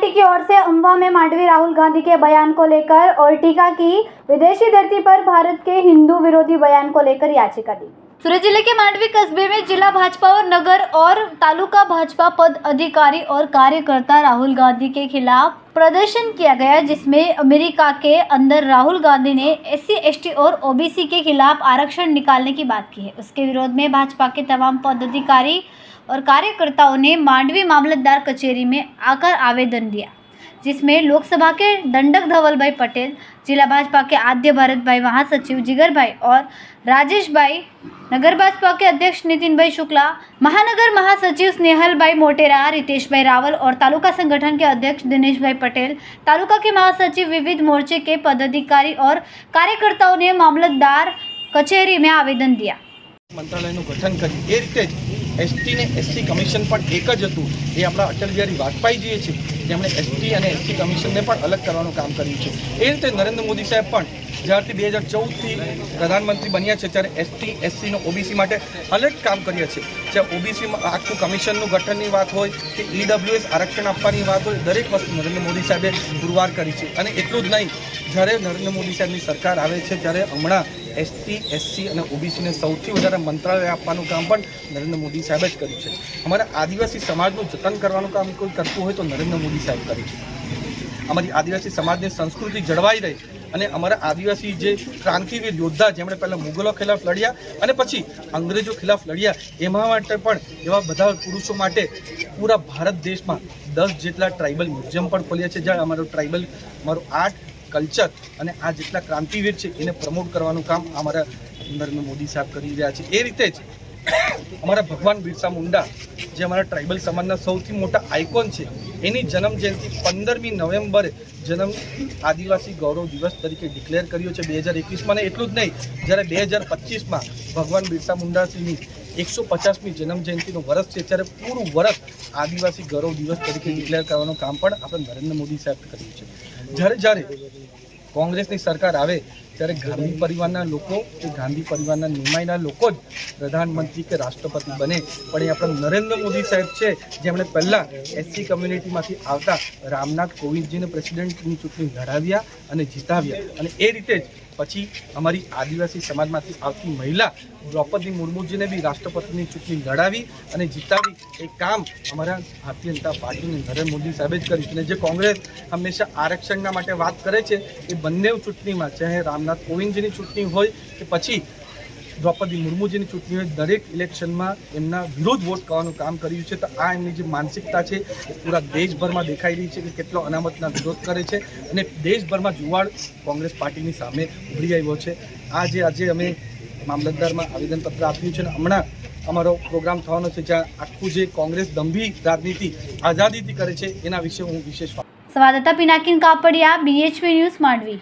Party की ओर से अमवा में मांडवी राहुल गांधी के बयान को लेकर और टीका की, विदेशी धरती पर भारत के हिंदू विरोधी बयान को लेकर याचिका दी। सूरत जिले के मांडवी कस्बे में जिला भाजपा और नगर और तालुका भाजपा पद अधिकारी और कार्यकर्ता राहुल गांधी के खिलाफ प्रदर्शन किया गया, जिसमें अमेरिका के अंदर राहुल गांधी ने SC ST और OBC के खिलाफ आरक्षण निकालने की बात की है। उसके विरोध में भाजपा के तमाम पदाधिकारी और कार्यकर्ताओं ने मांडवी मामलतदार कचहरी में आकर आवेदन दिया, जिसमें लोकसभा के दंडक धवल भाई पटेल, जिला भाजपा के आद्य भारत भाई महासचिव जिगर भाई और राजेश भाई, नगर भाजपा के अध्यक्ष नितिन भाई शुक्ला, महानगर महासचिव स्नेहल भाई मोटेरा, रितेश भाई रावल और तालुका संगठन के अध्यक्ष दिनेश भाई पटेल, तालुका के महासचिव, विविध मोर्चे के पदाधिकारी और कार्यकर्ताओं ने मामलतदार कचहरी में आवेदन दिया। મંત્રાલયનું ગઠન કર્યું એ રીતે જ ST ને SC કમિશન પણ એક જ હતું। એ આપણા અટલ બિહારી વાજપેયીજીએ છે, જેમણે ST અને SC કમિશનને પણ અલગ કરવાનું કામ કર્યું છે। એ રીતે નરેન્દ્ર મોદી સાહેબ પણ જ્યારથી 2014થી પ્રધાનમંત્રી બન્યા છે ત્યારે ST SC નો OBC માટે અલગ કામ કર્યા છે। જ્યાં OBCમાં આખું કમિશનનું ગઠનની વાત હોય કે EWS આરક્ષણ આપવાની વાત હોય, દરેક વસ્તુ નરેન્દ્ર મોદી સાહેબે પુરવાર કરી છે। અને એટલું જ નહીં, જ્યારે નરેન્દ્ર મોદી સાહેબની સરકાર આવે છે ત્યારે હમણાં ST SC અને OBC ને સૌથી વધારે મંત્રાલય આપવાનું કામ પણ નરેન્દ્ર મોદી સાહેબે જ કર્યું છે। અમારા આદિવાસી સમાજનું જતન કરવાનું કામ કોઈ કરતું હોય તો નરેન્દ્ર મોદી સાહેબ કરે છે। અમારી આદિવાસી સમાજની સંસ્કૃતિ જળવાઈ રહી અને અમારા આદિવાસી જે ક્રાંતિવીર યોદ્ધા જેમણે પહેલાં મુગલો ખિલાફ લડ્યા અને પછી અંગ્રેજો ખિલાફ લડ્યા, એમાં માટે પણ એવા બધા પુરુષો માટે પૂરા ભારત દેશમાં 10 જેટલા ટ્રાઇબલ મ્યુઝિયમ પણ ખોલ્યા છે, જ્યાં અમારો ટ્રાઇબલ, અમારો આર્ટ, કલ્ચર અને આ જેટલા ક્રાંતિવીર છે એને પ્રમોટ કરવાનું કામ અમારા નરેન્દ્ર મોદી સાહેબ કરી રહ્યા છે। એ રીતે જ અમારા ભગવાન બિરસા મુંડા, જે અમારા ટ્રાઇબલ સમાજના સૌથી મોટા આઇકોન છે, એની જન્મ જયંતિ 15મી નવેમ્બરે જન્મ આદિવાસી ગૌરવ દિવસ તરીકે ડિક્લેર કર્યો છે 2021માં। અને એટલું જ નહીં, જ્યારે 2025માં ભગવાન બિરસા મુંડાજીની 150મી જન્મ જયંતિનું વર્ષ છે, ત્યારે પૂરું વર્ષ આદિવાસી ગૌરવ દિવસ તરીકે ડિક્લેર કરવાનું કામ પણ આપણે નરેન્દ્ર મોદી સાહેબ કર્યું છે। જ્યારે કોંગ્રેસની સરકાર આવે ત્યારે ગાંધી પરિવારના લોકો કે ગાંધી પરિવારના નિમાયના લોકો જ પ્રધાનમંત્રી કે રાષ્ટ્રપતિ બને, પણ એ આપણા નરેન્દ્ર મોદી સાહેબ છે, જેમણે પહેલાં SC કમ્યુનિટીમાંથી આવતા રામનાથ કોવિંદજીને પ્રેસિડેન્ટની ચૂંટણી લડાવ્યા અને જીતાવ્યા। અને એ રીતે જ પછી અમારી આદિવાસી સમાજમાંથી આવતી મહિલા દ્રૌપદી મુર્મુજીને બી રાષ્ટ્રપતિની ચૂંટણી લડાવી અને જીતાવી। એ કામ અમારા ભારતીય જનતા પાર્ટીને નરેન્દ્ર મોદી સાહેબે જ કર્યું છે। અને જે કોંગ્રેસ હંમેશા આરક્ષણના માટે વાત કરે છે, એ બંને ચૂંટણીમાં, ચાહે રામનાથ કોવિંદજીની ચૂંટણી હોય કે પછી દ્રૌપદી મુર્મુજીની ચૂંટણી હોય, દરેક ઇલેક્શનમાં એમના વિરોધ વોટ કરવાનું કામ કર્યું છે। તો આ એમની જે માનસિકતા છે એ પૂરા દેશભરમાં દેખાઈ રહી છે કે કેટલો અનામતના વિરોધ કરે છે અને દેશભરમાં જુવાળ કોંગ્રેસ પાર્ટીની સામે ઉભરી આવ્યો છે। આજે અમે મામલતદારમાં આવેદનપત્ર આપ્યું છે અને હમણાં અમારો પ્રોગ્રામ થવાનો છે, જ્યાં આખું જે કોંગ્રેસ દંભી રાજનીતિ આઝાદીથી કરે છે એના વિશે હું વિશેષ સંવાદદાતા પિનાકીન કાપડિયા, BHP ન્યૂઝ, માંડવી।